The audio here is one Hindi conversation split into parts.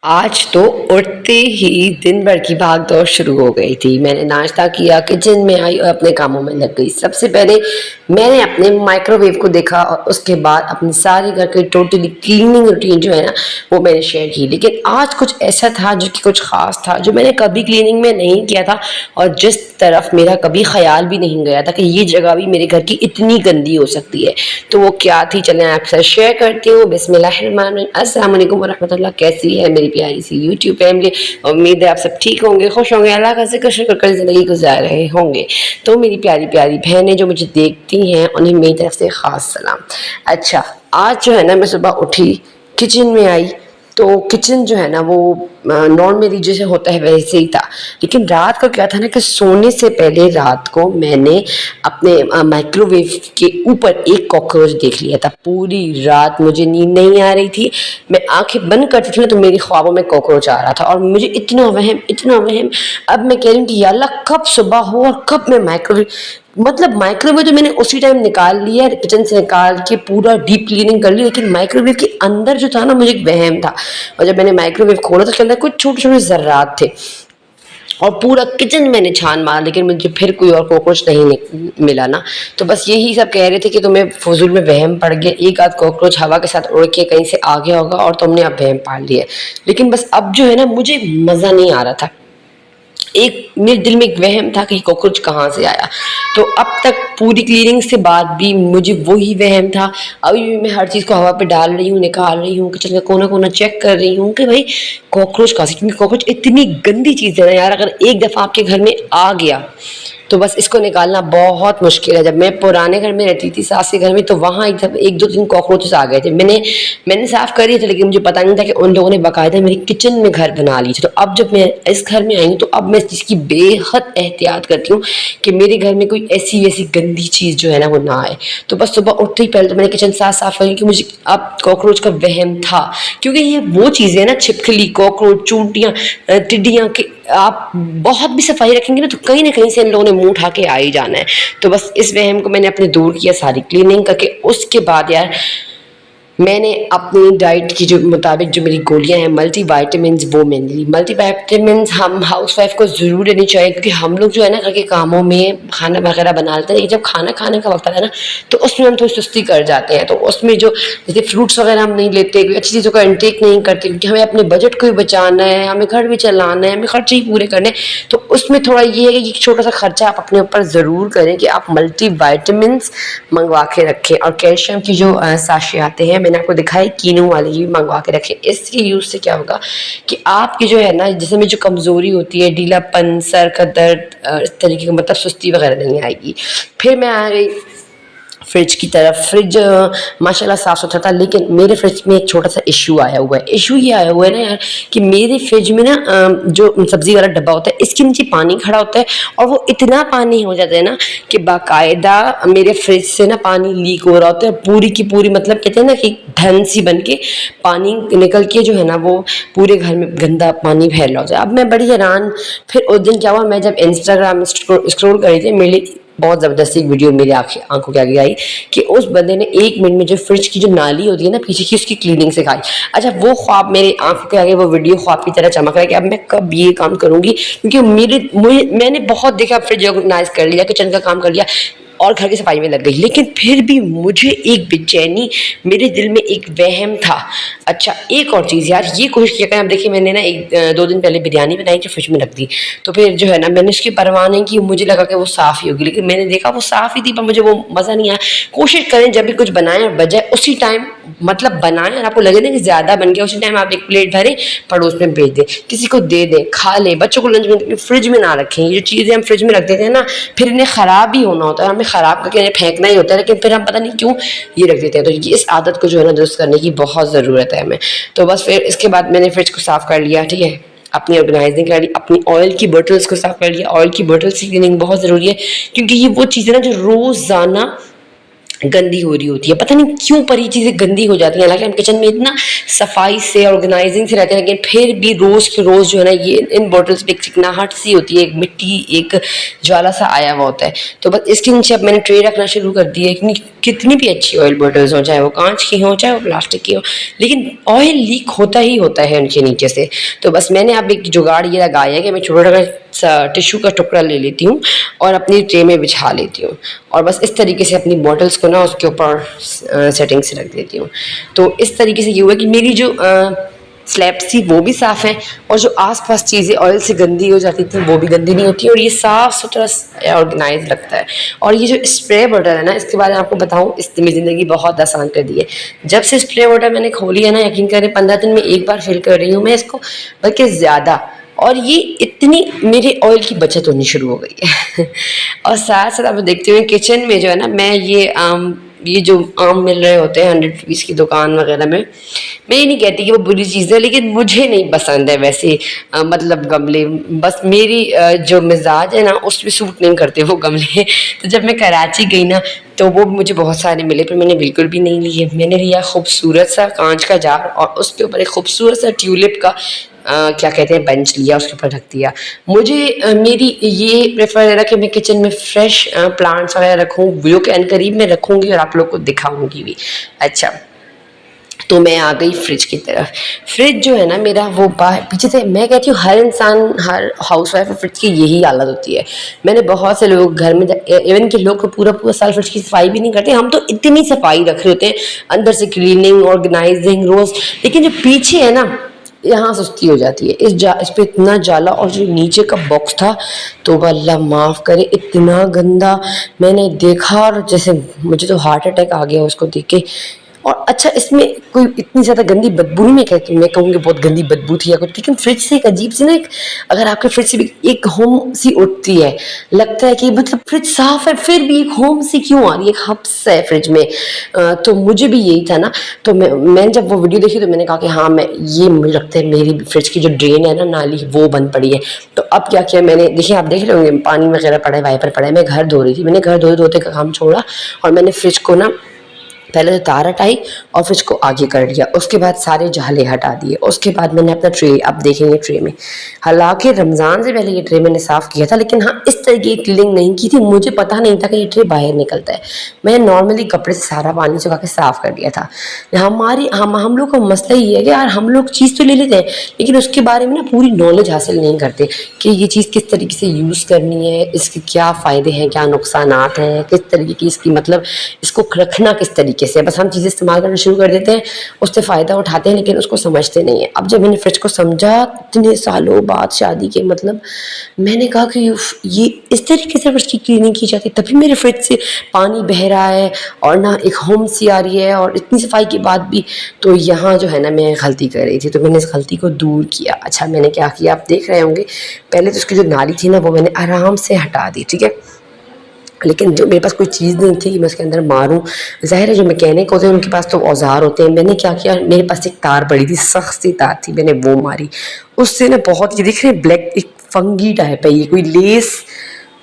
आज तो उठते ही दिन भर की भाग दौड़ शुरू हो गई थी। मैंने नाश्ता किया, किचन में आई और अपने कामों में लग गई। सबसे पहले मैंने अपने माइक्रोवेव को देखा और उसके बाद अपनी सारी घर की टोटली क्लीनिंग रूटीन जो है ना वो मैंने शेयर की। लेकिन आज कुछ ऐसा था जो कि कुछ खास था जो मैंने कभी क्लीनिंग में नहीं किया था और जिस तरफ मेरा कभी ख्याल भी नहीं गया था कि ये जगह भी मेरे घर की इतनी गंदी हो सकती है। तो वो क्या थी, चलें आपके साथ शेयर करती हूँ। बिस्मिल्लाहिर्रहमानिर्रहीम, अस्सलाम वालेकुम वरहमतुल्लाह। कैसी है मेरी प्यारी सी यूट्यूब फैमिली? उम्मीद है आप सब ठीक होंगे, खुश होंगे, अल्लाह का जिक्र शुक्र कर ज़िंदगी गुजार रहे होंगे। तो मेरी प्यारी प्यारी बहनें जो मुझे देखती हैं उन्हें मेरी तरफ से ख़ास सलाम। अच्छा, आज जो है ना मैं सुबह उठी, किचन में आई तो किचन जो है ना वो नॉर्मली जैसे होता है वैसे ही था। लेकिन रात को क्या था ना कि सोने से पहले रात को मैंने अपने माइक्रोवेव के ऊपर एक कॉकरोच देख लिया था। पूरी रात मुझे नींद नहीं आ रही थी, मैं आंखें बंद करती थी ना तो मेरी ख्वाबों में कॉकरोच आ रहा था और मुझे इतना वहम। अब मैं कह रही हूँ कि या अल्लाह कब सुबह हो और कब मैं माइक्रोवेव तो मैंने उसी टाइम निकाल लिया, किचन से निकाल के पूरा डीप क्लीनिंग कर ली। लेकिन माइक्रोवेव के अंदर जो था ना मुझे एक वहम था। और जब मैंने माइक्रोवेव खोला तो उसके अंदर कुछ छोटे छोटे ज़र्रात थे और पूरा किचन मैंने छान मारा लेकिन मुझे फिर कोई और कॉकरोच नहीं मिला ना। तो बस यही सब कह रहे थे कि तुम्हें फजूल में वहम पड़ गया, एक आध कॉकरोच हवा के साथ उड़ के कहीं से आ गया होगा और तुमने अब वहम पाल लिया। लेकिन बस अब जो है ना मुझे मज़ा नहीं आ रहा था। एक मेरे दिल में एक वहम था कि कॉकरोच कहाँ से आया। तो अब तक पूरी क्लीनिंग से बाद भी मुझे वही वहम था। अभी भी मैं हर चीज़ को हवा पे डाल रही हूँ, निकाल रही हूँ, किचन का कोना कोना चेक कर रही हूँ कि भाई कॉकरोच कहाँ से, क्योंकि कॉकरोच इतनी गंदी चीज़ है ना यार, अगर एक दफ़ा आपके घर में आ गया तो बस इसको निकालना बहुत मुश्किल है। जब मैं पुराने घर में रहती थी, सास के घर में, तो वहाँ एक दो तीन कॉकरोचेस आ गए थे। मैंने साफ़ कर दिए थे लेकिन मुझे पता नहीं था कि उन लोगों ने बाकायदा मेरी किचन में घर बना ली थी। तो अब जब मैं इस घर में आई हूँ तो अब मैं इस चीज़ की बेहद एहतियात करती हूँ कि मेरे घर में कोई ऐसी वैसी गंदी चीज़ जो है ना वो ना आए। तो बस सुबह उठते ही पहले तो मैंने किचन साफ़ करी कि मुझे अब कॉकरोच का वहम था, क्योंकि ये वो चीज़ें हैं ना, छिपकली, कॉकरोच, चूंटियाँ, टिड्डियाँ, कि आप बहुत भी सफाई रखेंगे ना कहीं से इन लोगों ने मुंह उठा के आ ही जाना है। तो बस इस वहम को मैंने अपने दूर किया सारी क्लीनिंग करके। उसके बाद यार मैंने अपनी डाइट की जो मुताबिक जो मेरी गोलियां हैं मल्टीवाइटामिन्स वो मैंने ली। मल्टीवाइटामिन्स हम हाउसवाइफ को ज़रूर लेनी चाहिए, क्योंकि हम लोग जो है ना घर के कामों में खाना वगैरह बना लेते हैं, लेकिन जब खाना खाने का वक्त आता है ना तो उसमें हम थोड़ी सुस्ती कर जाते हैं। तो उसमें जो जैसे फ्रूट्स वगैरह हम नहीं लेते, कोई अच्छी चीज़ों का इंटेक नहीं करते, क्योंकि हमें अपने बजट को भी बचाना है, हमें घर भी चलाना है, हमें खर्चे ही पूरे करने हैं। तो उसमें थोड़ा ये है कि छोटा सा खर्चा आप अपने ऊपर ज़रूर करें कि आप मल्टीवाइटामिन्स मंगवा के रखें। और कैल्शियम की जो साशे आते हैं, मैंने आपको दिखाई कीनू वाले ही मंगवा के रखें। इसके यूज़ से क्या होगा कि आपकी जो है ना जिसमें जो कमज़ोरी होती है, ढीलापन, सर का दर्द, इस तरीके का मतलब सुस्ती वगैरह नहीं आएगी। फिर मैं आ गई फ्रिज की तरफ। फ्रिज माशाल्लाह साफ़ सुथरा था, लेकिन मेरे फ्रिज में एक छोटा सा इशू आया हुआ है। इशू ये आया हुआ है ना यार कि मेरे फ्रिज में ना जो सब्ज़ी वाला डब्बा होता है इसके नीचे पानी खड़ा होता है और वो इतना पानी हो जाता है ना कि बाकायदा मेरे फ्रिज से ना पानी लीक हो रहा होता है पूरी की पूरी। मतलब कहते हैं ना कि धन सी बन के पानी निकल के जो है ना वो पूरे घर में गंदा पानी फैल रहा होता है। अब मैं बड़ी हैरान। फिर उस दिन क्या हुआ, मैं जब इंस्टाग्राम स्क्रॉल कर रही थी, मेरे बहुत ज़बरदस्त एक वीडियो मेरी आंखों के आगे आई कि उस बंदे ने 1 मिनट में जो फ्रिज की जो नाली होती है ना पीछे की, उसकी क्लीनिंग सिखाई। अच्छा, वो ख्वाब मेरे आंखों के आगे, वो वीडियो ख्वाब की तरह चमक रहा है कि अब मैं कब ये काम करूंगी, क्योंकि मैंने बहुत देखा, फ्रिज ऑर्गेनाइज कर लिया, किचन का काम कर लिया और घर की सफाई में लग गई, लेकिन फिर भी मुझे एक बेचैनी, मेरे दिल में एक वहम था। अच्छा, एक और चीज़ यार, ये कोशिश किया करें। अब देखिए मैंने ना 2 दिन पहले बिरयानी बनाई जो फ्रिज में रख दी, तो फिर जो है ना मैंने उसकी परवाह नहीं की, मुझे लगा कि वो साफ़ ही होगी, लेकिन मैंने देखा वो साफ़ ही थी, पर मुझे वो मज़ा नहीं आया। कोशिश करें जब भी कुछ बनाएं और बजाय उसी टाइम, मतलब बनाएं और आपको लगे ना कि ज़्यादा बन गया, उसी टाइम आप एक प्लेट भरें, पड़ोस में भेज दें, किसी को दे दें, खा लें, बच्चों को लंच में। फ्रिज में ना रखें ये जो चीज़ें हम फ्रिज में रख देते हैं ना, फिर इन्हें ख़राब ही होना होता है, हमें ख़राब करके इन्हें फेंकना ही होता है, लेकिन फिर हम पता नहीं क्यों ये रख देते हैं। तो ये इस आदत को जो है ना दुरुस्त करने की बहुत ज़रूरत है हमें। तो बस फिर इसके बाद मैंने फ्रिज को साफ़ कर लिया, ठीक है, अपनी ऑर्गेनाइजिंग कर ली, अपनी ऑयल की बोटल्स को साफ़ कर लिया। ऑयल की बोटल्स की क्लीनिंग बहुत ज़रूरी है, क्योंकि ये वो चीज़ें ना जो रोज़ाना गंदी हो रही होती है, पता नहीं क्यों पर ये चीज़ें गंदी हो जाती हैं। हालांकि हम किचन में इतना सफाई से ऑर्गेनाइजिंग से रहते हैं, लेकिन फिर भी रोज़ के रोज़ जो है ना ये इन बॉटल्स पे एक चिकनाहट सी होती है, एक मिट्टी एक ज्वाला सा आया हुआ होता है। तो बस इसके नीचे अब मैंने ट्रे रखना शुरू कर दिया है। कितनी भी अच्छी ऑयल बॉटल्स हो, चाहे वो कांच की हो चाहे वो प्लास्टिक की हो, लेकिन ऑयल लीक होता ही होता है उनके नीचे से। तो बस मैंने अब एक जुगाड़ ये लगाया है कि मैं छोटा सा टिश्यू का टुकड़ा ले लेती हूँ और अपनी ट्रे में बिछा लेती हूँ, और बस इस तरीके से अपनी बॉटल्स को ना उसके ऊपर सेटिंग से रख देती हूँ। तो इस तरीके से ये हुआ कि मेरी जो स्लैब्स थी वो भी साफ़ है, और जो आसपास चीज़ें ऑयल से गंदी हो जाती थी वो भी गंदी नहीं होती, और ये साफ़ सुथरा ऑर्गेनाइज लगता है। और ये जो स्प्रे बॉटल है ना, इसके बारे में आपको बताऊँ, इसने मेरी ज़िंदगी बहुत आसान कर दी है। जब से स्प्रे बॉटल मैंने खोली है ना, यकीन करें 15 दिन में एक बार फिल कर रही हूँ मैं इसको, बल्कि ज़्यादा। और ये इतनी मेरे ऑयल की बचत होनी शुरू हो गई है और साथ साथ आप देखते हुए किचन में जो है ना, मैं ये जो आम मिल रहे होते हैं 100 रुपीज़ की दुकान वगैरह में, मैं ये नहीं कहती कि वो बुरी चीज़ है, लेकिन मुझे नहीं पसंद है वैसे मतलब गमले। बस मेरी जो मिजाज है ना उसमें सूट नहीं करते वो गमले तो जब मैं कराची गई ना, तो वो मुझे बहुत सारे मिले, पर मैंने बिल्कुल भी नहीं लिए। मैंने लिया खूबसूरत सा कांच का जार, और उसके ऊपर एक खूबसूरत सा ट्यूलिप का क्या कहते हैं बंच लिया, उसके ऊपर रख दिया। मुझे मेरी ये प्रेफर है ना कि मैं किचन में फ्रेश प्लांट्स वगैरह रखूँ, जो कि अनकरीब में रखूँगी और आप लोग को दिखाऊंगी भी। अच्छा, तो मैं आ गई फ्रिज की तरफ। फ्रिज जो है ना मेरा, वो पीछे से, मैं कहती हूँ हर इंसान, हर हाउस वाइफ फ्रिज की यही हालत होती है। मैंने बहुत से लोग घर में, इवन के लोग पूरा पूरा साल फ्रिज की सफाई भी नहीं करते, हम तो इतनी सफाई रख रहे होते हैं, अंदर से क्लीनिंग ऑर्गेनाइजिंग रोज, लेकिन जो पीछे है ना, यहाँ सुस्ती हो जाती है। इस पे इतना जाला, और जो नीचे का बॉक्स था, तो अल्लाह माफ़ करे इतना गंदा मैंने देखा, और जैसे मुझे तो हार्ट अटैक आ गया उसको देख के। और अच्छा, इसमें कोई इतनी ज़्यादा गंदी बदबू नहीं, मैं कहूँगी बहुत गंदी बदबू थी या कुछ, लेकिन फ्रिज से एक अजीब सी ना, एक अगर आपके फ्रिज से भी एक होम सी उठती है, लगता है कि मतलब फ्रिज साफ है फिर भी एक होम सी क्यों आ रही है, एक हब्स है फ्रिज में। तो मुझे भी यही था ना। तो मैंने जब वो वीडियो देखी तो मैंने कहा कि हाँ, मैं ये मुझे लगता है मेरी फ्रिज की जो ड्रेन है ना, नाली, वो बंद पड़ी है। तो अब क्या किया मैंने, देखिए आप देख रहे होंगे पानी वगैरह पड़ा है, वाइपर पड़ा है, मैं घर धो रही थी, मैंने घर धोते धोते का काम छोड़ा, और मैंने फ्रिज को ना पहले तो तार हटाई और फ्रिज को आगे कर लिया, उसके बाद सारे जाले हटा दिए, उसके बाद मैंने अपना ट्रे, आप देखेंगे ट्रे में, हालांकि रमज़ान से पहले ये ट्रे मैंने साफ़ किया था, लेकिन हाँ इस तरह की क्लीनिंग नहीं की थी, मुझे पता नहीं था कि ये ट्रे बाहर निकलता है। मैंने नॉर्मली कपड़े से सारा पानी सुखा के साफ़ कर दिया था। हम लोग का मसला ये है कि यार हम लोग चीज़ तो ले लेते हैं, लेकिन उसके बारे में ना पूरी नॉलेज हासिल नहीं करते कि ये चीज़ किस तरीके से यूज़ करनी है, इसके क्या फ़ायदे हैं, क्या नुकसान हैं, किस तरीके की इसकी मतलब इसको रखना किस तरीके से। बस हम चीज़ें इस्तेमाल करना शुरू कर देते हैं, उससे फ़ायदा उठाते हैं, लेकिन उसको समझते नहीं है। अब जब मैंने फ्रिज को समझा इतने सालों बाद शादी के, मतलब मैंने कहा कि ये इस तरीके से फ्रिज की क्लीनिंग की जाती है, तभी मेरे फ्रिज से पानी बह रहा है और ना एक होम सी आ रही है, और इतनी सफाई के बाद भी। तो यहाँ जो है ना मैं गलती कर रही थी, तो मैंने इस गलती को दूर किया। अच्छा, मैंने क्या किया आप देख रहे होंगे, पहले तो उसकी जो नाली थी ना वो मैंने आराम से हटा दी, ठीक है, लेकिन जो मेरे पास कोई चीज़ नहीं थी कि मैं उसके अंदर मारूं। ज़ाहिर है जो मैकेनिक होते हैं उनके पास तो औजार होते हैं। मैंने क्या किया, मेरे पास एक तार पड़ी थी, सख्त सी तार थी, मैंने वो मारी। उससे ना बहुत, ये दिख रहे ब्लैक एक फंगी टाइप है, ये कोई लेस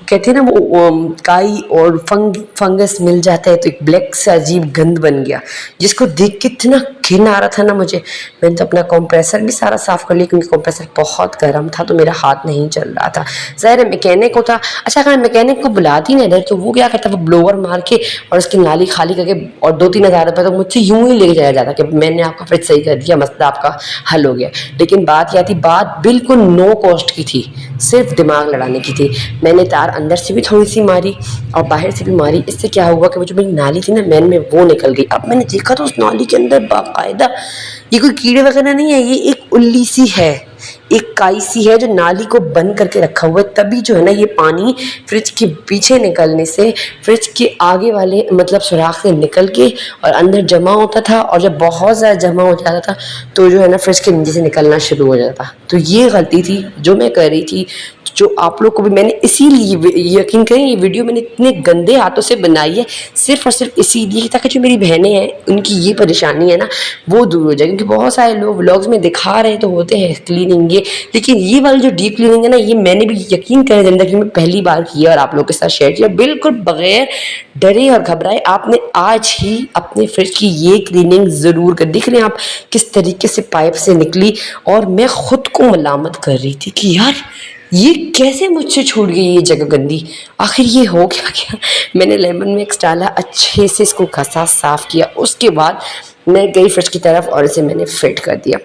कहते हैं ना वो काई और फंगस मिल जाता है, तो एक ब्लैक सा अजीब गंद बन गया, जिसको देख के इतना घिन आ रहा था ना मुझे। मैंने तो अपना कंप्रेसर भी सारा साफ़ कर लिया, क्योंकि कंप्रेसर बहुत गर्म था, तो मेरा हाथ नहीं चल रहा था। ज़ाहिर है मैकेनिक होता, अच्छा अगर मैकेनिक को बुलाती ना इधर, तो वो क्या करता, वो ब्लोअर मार के और उसकी नाली खाली करके और 2-3 हज़ार रुपये तो मुझसे यूं ही ले जाया जाता कि मैंने आपका फ्रिज सही कर दिया, मसला आपका हल हो गया। लेकिन बात क्या थी, बात बिल्कुल नो कॉस्ट की थी, सिर्फ दिमाग लड़ाने की थी। मैंने तार अंदर से भी थोड़ी सी मारी और बाहर से भी मारी। इससे क्या हुआ कि वो जो मेरी नाली थी ना मैन में, वो निकल गई। अब मैंने देखा तो उस नाली के अंदर बाकायदा, ये कोई कीड़े वगैरह नहीं है, ये एक उल्ली सी है, एक काई सी है, जो नाली को बंद करके रखा हुआ है। तभी जो है ना ये पानी फ्रिज के पीछे निकलने से, फ्रिज के आगे वाले मतलब सुराख से निकल के और अंदर जमा होता था, और जब बहुत ज़्यादा जमा हो जाता था तो जो है ना फ्रिज के नीचे से निकलना शुरू हो जाता। तो ये गलती थी जो मैं कर रही थी, जो आप लोग को भी मैंने इसीलिए, यकीन करें ये वीडियो मैंने इतने गंदे हाथों से बनाई है, सिर्फ और सिर्फ इसीलिए ताकि जो मेरी बहनें हैं उनकी ये परेशानी है ना वो दूर हो जाए। क्योंकि बहुत सारे लोग व्लॉग्स में दिखा रहे तो होते हैं क्लीनिंग ये, लेकिन ये वाली जो डीप क्लीनिंग है ना, ये मैंने भी यकीन करें ज़िंदगी में पहली बार किया और आप लोगों के साथ शेयर किया, बिल्कुल बगैर डरे और घबराए। आपने आज ही अपने फ्रिज की ये क्लीनिंग ज़रूर कर। देख रहे हैं आप किस तरीके से पाइप से निकली, और मैं खुद को मलामत कर रही थी कि यार ये कैसे मुझसे छूट गई ये जगह गंदी, आखिर ये हो क्या। मैंने लेमन मिक्स डाला, अच्छे से इसको घसा साफ़ किया, उसके बाद मैं गई फ्रिज की तरफ और इसे मैंने फिट कर दिया।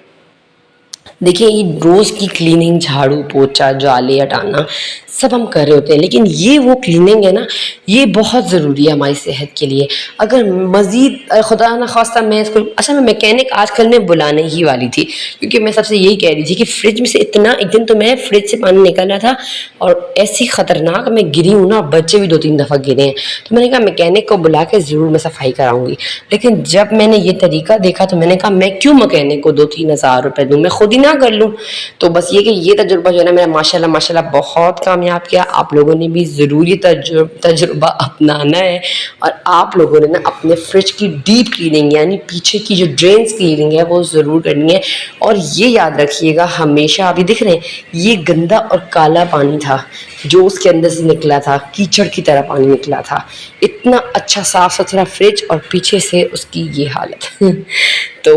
देखिए, ये रोज़ की क्लीनिंग, झाड़ू पोछा जाले हटाना सब हम कर रहे होते हैं, लेकिन ये वो क्लीनिंग है ना, ये बहुत ज़रूरी है हमारी सेहत के लिए। अगर मज़ीद खुदा न खास्ता मैं इसको, अच्छा मैं मैकेनिक आजकल मैं बुलाने ही वाली थी, क्योंकि मैं सबसे यही कह रही थी कि फ्रिज में से इतना, एक दिन तो मैं फ्रिज से पानी निकल रहा था और ऐसी ख़तरनाक मैं गिरी हूँ ना, बच्चे भी 2-3 दफ़ा गिरे हैं, तो मैंने कहा मैकेनिक को बुला के ज़रूर मैं सफाई कराऊंगी। लेकिन जब मैंने ये तरीका देखा तो मैंने कहा मैं क्यों मैकेनिक को 2-3 हज़ार रुपये दूँ, मैं खुद ही ना कर लूँ। तो बस ये कि ये तजुर्बा जो है ना मेरा माशाल्लाह माशाल्लाह बहुत कामयाब किया। आप लोगों ने भी ज़रूर ये तजुर्बा अपनाना है, और आप लोगों ने ना अपने फ्रिज की डीप क्लीनिंग यानी पीछे की जो ड्रेन्स क्लीनिंग है वो ज़रूर करनी है। और ये याद रखिएगा हमेशा, अभी दिख रहे हैं ये गंदा और काला पानी था जो उसके अंदर से निकला था, कीचड़ की तरह पानी निकला था। इतना अच्छा साफ़ सुथरा फ्रिज और पीछे से उसकी ये हालत तो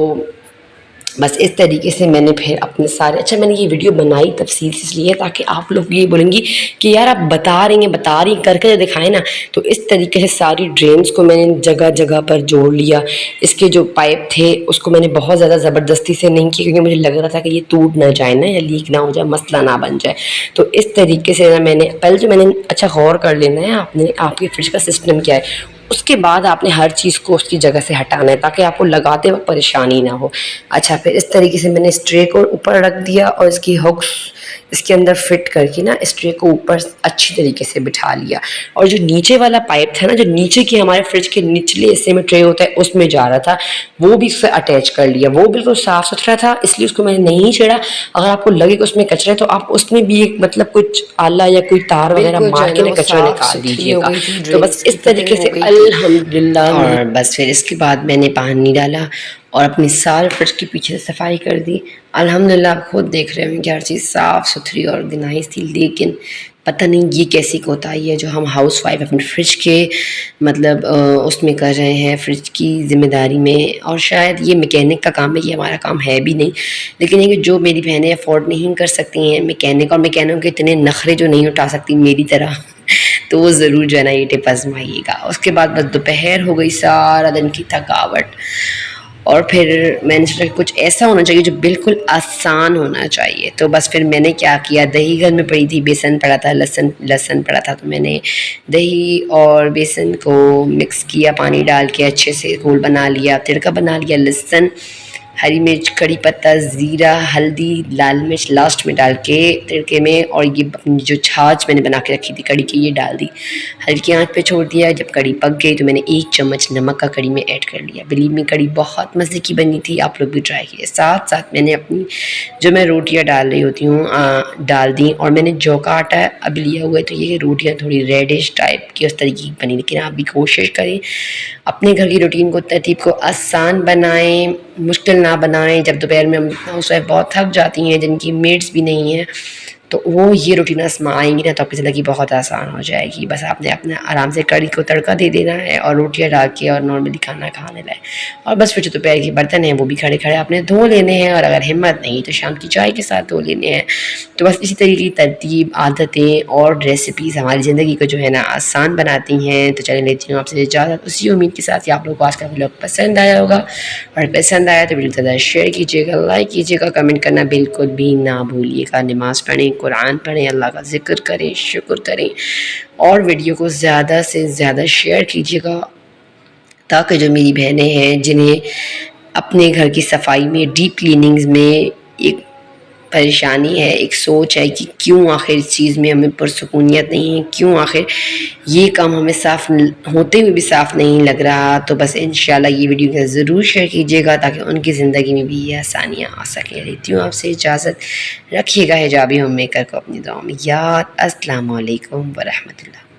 बस इस तरीके से मैंने फिर अपने सारे, अच्छा मैंने ये वीडियो बनाई तफसील से इसलिए ताकि आप लोग ये बोलेंगी कि यार आप बता रही हैं करके जो दिखाएं ना। तो इस तरीके से सारी ड्रेन्स को मैंने जगह जगह पर जोड़ लिया। इसके जो पाइप थे उसको मैंने बहुत ज़्यादा ज़बरदस्ती से नहीं किया, क्योंकि मुझे लग रहा था कि ये टूट ना जाए ना, या लीक ना हो जाए, मसला ना बन जाए। तो इस तरीके से ना मैंने पहले जो मैंने अच्छा गौर कर लेना है आपने, आपके फ्रिज का सिस्टम क्या है, उसके बाद आपने हर चीज़ को उसकी जगह से हटाना है ताकि आपको लगाते वक्त परेशानी ना हो। अच्छा, फिर इस तरीके से मैंने इस ट्रे को ऊपर रख दिया और इसकी हुक्स इसके अंदर फिट करके ना इस ट्रे को ऊपर अच्छी तरीके से बिठा लिया। और जो नीचे वाला पाइप था ना, जो नीचे की हमारे फ्रिज के निचले हिस्से में ट्रे होता है उसमें जा रहा था, वो भी उससे अटैच कर लिया। वो बिल्कुल साफ़ सुथरा था इसलिए उसको मैंने नहीं छेड़ा। अगर आपको लगे कि उसमें कचरा है तो आप उसमें भी एक मतलब कुछ आला या कोई तार वगैरह मार के ना कचरा निकाल दीजिएगा। तो बस इस तरीके से अल्हम्दुलिल्लाह। और बस फिर इसके बाद मैंने पानी डाला और अपनी सारे फ्रिज के पीछे से सफाई कर दी। अल्हम्दुलिल्लाह आप खुद देख रहे होंगे हर चीज़ साफ़ सुथरी और ऑर्गेनाइज थी। लेकिन पता नहीं ये कैसी कोताही है जो हम हाउस वाइफ अपने फ्रिज के मतलब उसमें कर रहे हैं, फ्रिज की ज़िम्मेदारी में। और शायद ये मैकेनिक का काम है, ये हमारा काम है भी नहीं। लेकिन ये जो मेरी बहनें अफोर्ड नहीं कर सकती हैं मैकेनिक, और मैकेनिक के इतने नखरे जो नहीं उठा सकती मेरी तरह तो वो ज़रूर जो है ना ये टिप आजमाइएगा। उसके बाद बस दोपहर हो गई, सारा दिन की थकावट, और फिर मैंने सोचा कि कुछ ऐसा होना चाहिए जो बिल्कुल आसान होना चाहिए। तो बस फिर मैंने क्या किया, दही घर में पड़ी थी, बेसन पड़ा था, लहसुन पड़ा था, तो मैंने दही और बेसन को मिक्स किया, पानी डाल के अच्छे से घोल बना लिया, तड़का बना लिया, लहसुन, हरी मिर्च, कड़ी पत्ता, ज़ीरा, हल्दी, लाल मिर्च लास्ट में डाल के तड़के में, और ये अपनी जो छाछ मैंने बना के रखी थी कड़ी की ये डाल दी, हल्की आंच पे छोड़ दिया। जब कड़ी पक गई तो मैंने 1 चम्मच नमक का कड़ी में ऐड कर लिया। बिलीव मी कड़ी बहुत मज़े की बनी थी, आप लोग भी ट्राई कीजिए। साथ साथ मैंने अपनी जो मैं रोटियाँ डाल रही होती हूँ डाल दी, और मैंने जौ का आटा अभी लिया हुआ है तो ये रोटियाँ थोड़ी रेडिश टाइप की उस तरीके की बनी। लेकिन आप भी कोशिश करें अपने घर की रूटीन को, तरतीब को आसान बनाएं, मुश्किल ना बनाएं। जब दोपहर में हम हाउस वाइफ बहुत थक जाती हैं, जिनकी मेड्स भी नहीं हैं, तो वो ये रूटीन आएंगी ना तो आपकी ज़िंदगी बहुत आसान हो जाएगी। बस आपने अपने आराम से कड़ी को तड़का दे देना है और रोटियां डाल के और नॉर्मली खाना खाने लाए। और बस फिर जो दोपहर के बर्तन हैं वो भी खड़े खड़े आपने धो लेने हैं, और अगर हिम्मत नहीं तो शाम की चाय के साथ धो लेने हैं। तो बस इसी तरीके की तरतीब, आदतें और रेसिपीज़ हमारी ज़िंदगी को जो है ना आसान बनाती हैं। तो चले लेती हूँ आपसे इजाज़त, उसी उम्मीद के साथ ही आप लोग को आज का व्लॉग पसंद आया होगा, और पसंद आया तो वीडियो ज़्यादा शेयर कीजिएगा, लाइक कीजिएगा, कमेंट करना बिल्कुल भी ना भूलिएगा। नमाज़ पढ़ें, कुरान पढ़ें, अल्लाह का ज़िक्र करें, शुक्र करें, और वीडियो को ज़्यादा से ज़्यादा शेयर कीजिएगा ताकि जो मेरी बहनें हैं जिन्हें अपने घर की सफाई में, डीप क्लीनिंग्स में एक परेशानी है, एक सोच है कि क्यों आखिर इस चीज़ में हमें पुरसुकूनियत नहीं है, क्यों आखिर ये काम हमें साफ़ होते हुए भी साफ़ नहीं लग रहा, तो बस इंशाल्लाह ये वीडियो ज़रूर शेयर कीजिएगा ताकि उनकी ज़िंदगी में भी ये आसानियाँ आ सकें। लेती हूँ आपसे इजाज़त, रखिएगा हिजाबी होम मेकर को अपनी दुआ में याद। अस्सलाम वालेकुम व रहमतुल्लाह।